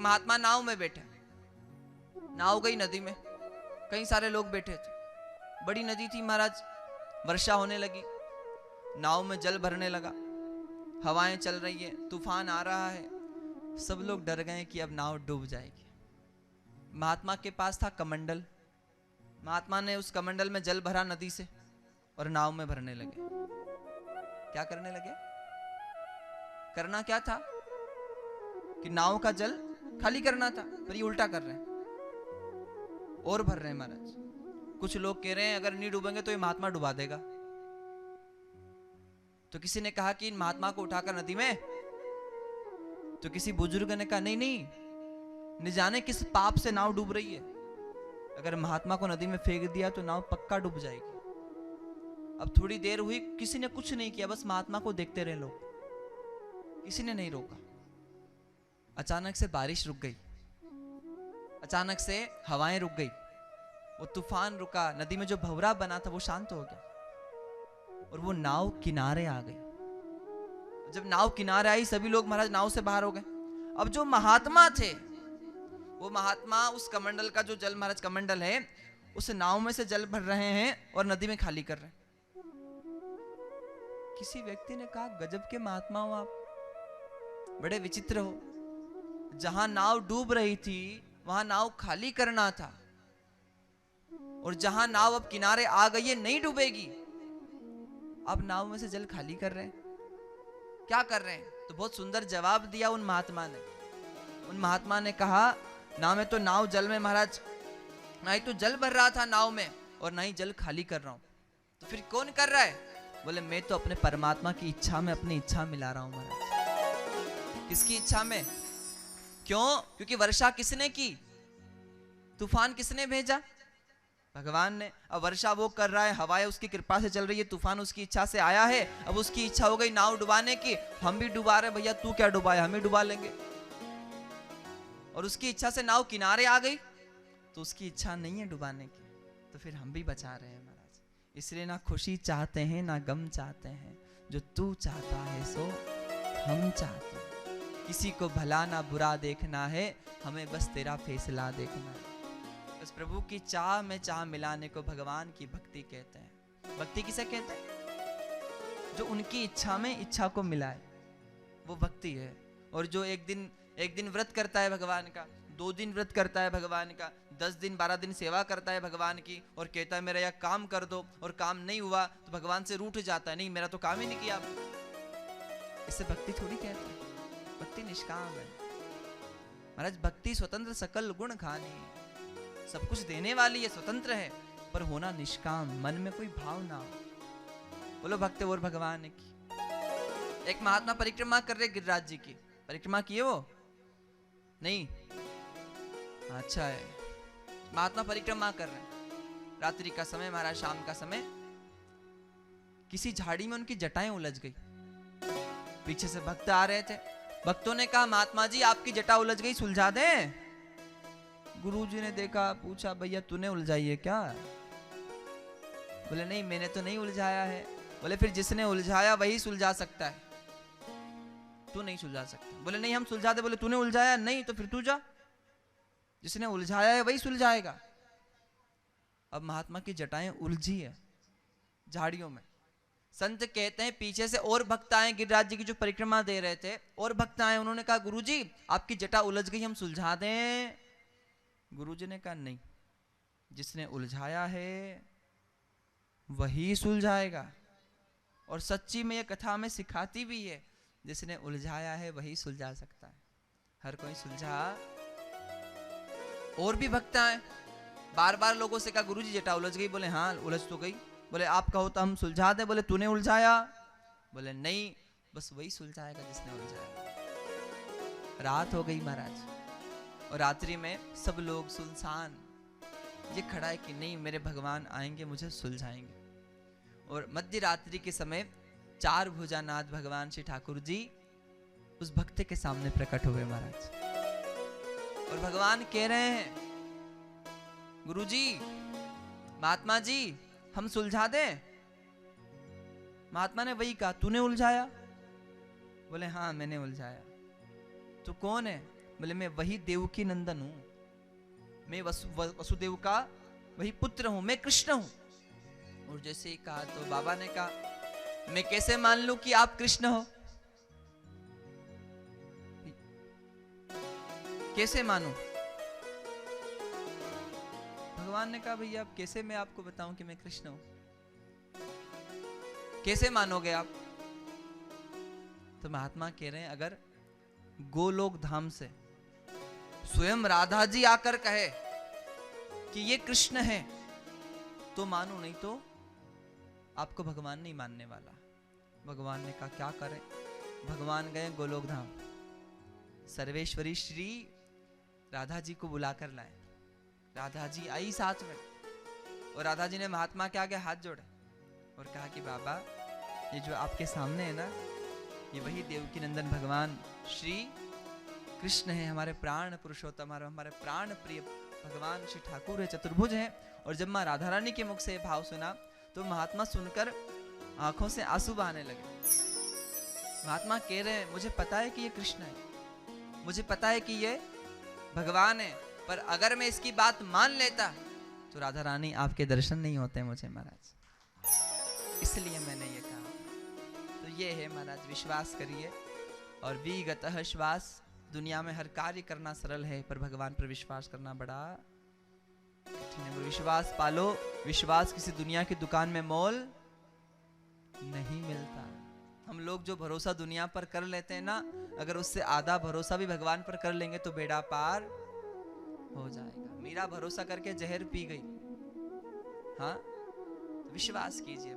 महात्मा नाव में बैठे, नाव गई नदी में, कई सारे लोग बैठे थे, बड़ी नदी थी महाराज। वर्षा होने लगी, नाव में जल भरने लगा, हवाएं चल रही है, तूफान आ रहा है, सब लोग डर गए कि अब नाव डूब जाएगी। महात्मा के पास था कमंडल, महात्मा ने उस कमंडल में जल भरा नदी से और नाव में भरने लगे। क्या करने लगे? करना क्या था कि नाव का जल खाली करना था, पर ये उल्टा कर रहे हैं और भर रहे हैं महाराज। कुछ लोग कह रहे हैं अगर नहीं डूबेंगे तो ये महात्मा डुबा देगा। तो किसी ने कहा कि इन महात्मा को उठाकर नदी में, तो किसी बुजुर्ग ने कहा नहीं नहीं, न जाने किस पाप से नाव डूब रही है, अगर महात्मा को नदी में फेंक दिया तो नाव पक्का डूब जाएगी। अब थोड़ी देर हुई, किसी ने कुछ नहीं किया, बस महात्मा को देखते रहे लोग, किसी ने नहीं रोका। अचानक से बारिश रुक गई, अचानक से हवाएं रुक गई, वो तूफान रुका, नदी में जो भंवरा बना था वो शांत हो गया और वो नाव किनारे आ गई। जब नाव किनारे आई, सभी लोग महाराज नाव से बाहर हो गए। अब जो महात्मा थे, वो महात्मा उस कमंडल का जो जल, महाराज कमंडल है, उस नाव में से जल भर रहे हैं और नदी में खाली कर रहे हैं। किसी व्यक्ति ने कहा गजब के महात्मा हो आप, बड़े विचित्र हो। जहां नाव डूब रही थी वहां नाव खाली करना था, और जहां नाव अब किनारे आ गई है, नहीं डूबेगी, अब नाव में से जल खाली कर रहे हैं। क्या कर रहे हैं? तो बहुत सुंदर जवाब दिया उन महात्मा ने। उन महात्मा ने कहा ना मैं तो नाव जल में महाराज, ना ही तो जल भर रहा था नाव में और ना ही जल खाली कर रहा हूं, तो फिर कौन कर रहा है? बोले मैं तो अपने परमात्मा की इच्छा में अपनी इच्छा मिला रहा हूं महाराज। किसकी इच्छा में? क्यों? क्योंकि वर्षा किसने की? तूफान किसने भेजा? भगवान ने। अब वर्षा वो कर रहा है, हवाएं उसकी कृपा से चल रही है, तूफान उसकी इच्छा से आया है। अब उसकी इच्छा हो गई नाव डुबाने की, हम भी डुबा रहे भैया, तू क्या डुबाए, हम ही डुबा लेंगे। और उसकी इच्छा से नाव किनारे आ गई, तो उसकी इच्छा नहीं है डुबाने की, तो फिर हम भी बचा रहे हैं महाराज। इसलिए ना खुशी चाहते हैं ना गम चाहते हैं, जो तू चाहता है सो हम चाहते हैं। किसी को भला ना बुरा देखना है, हमें बस तेरा फैसला देखना है। बस प्रभु की चाह में चाह मिलाने को भगवान की भक्ति कहते हैं। भक्ति किसे कहते हैं? जो उनकी इच्छा में इच्छा को मिलाए, वो भक्ति है। और जो एक दिन व्रत करता है भगवान का, 2 दिन व्रत करता है भगवान का, 10 दिन 12 दिन सेवा करता है भगवान की, और कहता है मेरा यह काम कर दो, और काम नहीं हुआ तो भगवान से रूठ जाता है, नहीं मेरा तो काम ही नहीं किया आपने, इसे भक्ति थोड़ी कहते हैं। भक्ति निष्काम है महाराज। भक्ति स्वतंत्र सकल गुण खानी, सब कुछ देने वाली है, स्वतंत्र है, पर होना निष्काम, मन में कोई भाव ना हो। बोलो भक्त और भगवान की। एक महात्मा परिक्रमा कर रहे गिरिराज जी की। परिक्रमा किए वो? नहीं? अच्छा है। महात्मा परिक्रमा कर रहे हैं, रात्रि का समय, महाराज शाम का समय। किसी झाड़ी में उनकी जटाएं उलझ गई। पीछे से भक्त आ रहे थे, भक्तों ने कहा महात्मा जी आपकी जटा उलझ गई, सुलझा दें। गुरुजी ने देखा, पूछा भैया तूने उलझाई है क्या? बोले नहीं मैंने तो नहीं उलझाया है। बोले फिर जिसने उलझाया वही सुलझा सकता है, तू नहीं सुलझा सकता। बोले नहीं हम सुलझा दे। बोले तूने उलझाया? नहीं। तो फिर तू जा, जिसने उलझाया है वही सुलझाएगा। अब महात्मा की जटाएं उलझी है झाड़ियों में। संत कहते हैं पीछे से और भक्त आए, गिरिराज जी की जो परिक्रमा दे रहे थे, और भक्त आए, उन्होंने कहा गुरुजी आपकी जटा उलझ गई, हम सुलझा दें। गुरुजी ने कहा नहीं, जिसने उलझाया है वही सुलझाएगा। और सच्ची में यह कथा में सिखाती भी है, जिसने उलझाया है वही सुलझा सकता है, हर कोई सुलझा। और भी भक्त आए, बार बार लोगों से कहा गुरुजी जटा उलझ गई। बोले हाँ उलझ तो गई। बोले आप कहो तो हम सुलझा दें। बोले तूने उलझाया? बोले नहीं, बस वही सुलझाएगा जिसने उलझाया। रात हो गई महाराज, और रात्रि में सब लोग सुनसान, ये खड़ा है कि नहीं मेरे भगवान आएंगे मुझे सुलझाएंगे। और मध्य रात्रि के समय 4 भुजानाथ भगवान श्री ठाकुर जी उस भक्त के सामने प्रकट हुए महाराज, और भगवान कह रहे हैं गुरुजी महात्मा जी हम सुलझा दें। महात्मा ने वही कहा तूने उलझाया? बोले हाँ मैंने उलझाया। तो कौन है? बोले मैं वही देवकी नंदन हूं, मैं वसुदेव का वही पुत्र हूं, मैं कृष्ण हूं। और जैसे ही कहा तो बाबा ने कहा मैं कैसे मान लूं कि आप कृष्ण हो, कैसे मानूं? भगवान ने कहा भैया अब कैसे मैं आपको बताऊं कि मैं कृष्ण हूं, कैसे मानोगे आप? तो महात्मा कह रहे हैं अगर गोलोक धाम से स्वयं राधा जी आकर कहे कि ये कृष्ण है तो मानो, नहीं तो आपको भगवान नहीं मानने वाला। भगवान ने कहा क्या करें? भगवान गए गोलोक धाम, सर्वेश्वरी श्री राधा जी को बुलाकर लाए। राधा जी आई साथ में, और राधा जी ने महात्मा के आगे हाथ जोड़े और कहा कि बाबा ये जो आपके सामने है ना, ये वही देवकी नंदन भगवान श्री कृष्ण है, हमारे प्राण पुरुषोत्तम, हमारे प्राण प्रिय भगवान श्री ठाकुर है, चतुर्भुज है। और जब माँ राधा रानी के मुख से भाव सुना तो महात्मा सुनकर आंखों से आंसू बहाने लगे। महात्मा कह रहे हैं मुझे पता है कि ये कृष्ण है, मुझे पता है कि ये भगवान है, पर अगर मैं इसकी बात मान लेता तो राधा रानी आपके दर्शन नहीं होते मुझे महाराज, इसलिए मैंने ये कहा। तो ये है महाराज, विश्वास करिए और विगतः श्वास। दुनिया में हर कार्य करना सरल है, पर भगवान पर विश्वास करना बड़ा कठिन है। विश्वास पालो, विश्वास किसी दुनिया की दुकान में मोल नहीं मिलता। हम लोग जो भरोसा दुनिया पर कर लेते हैं ना, अगर उससे आधा भरोसा भी भगवान पर कर लेंगे तो बेड़ा पार हो जाएगा। मीरा भरोसा करके जहर पी गई, हाँ, तो विश्वास कीजिए।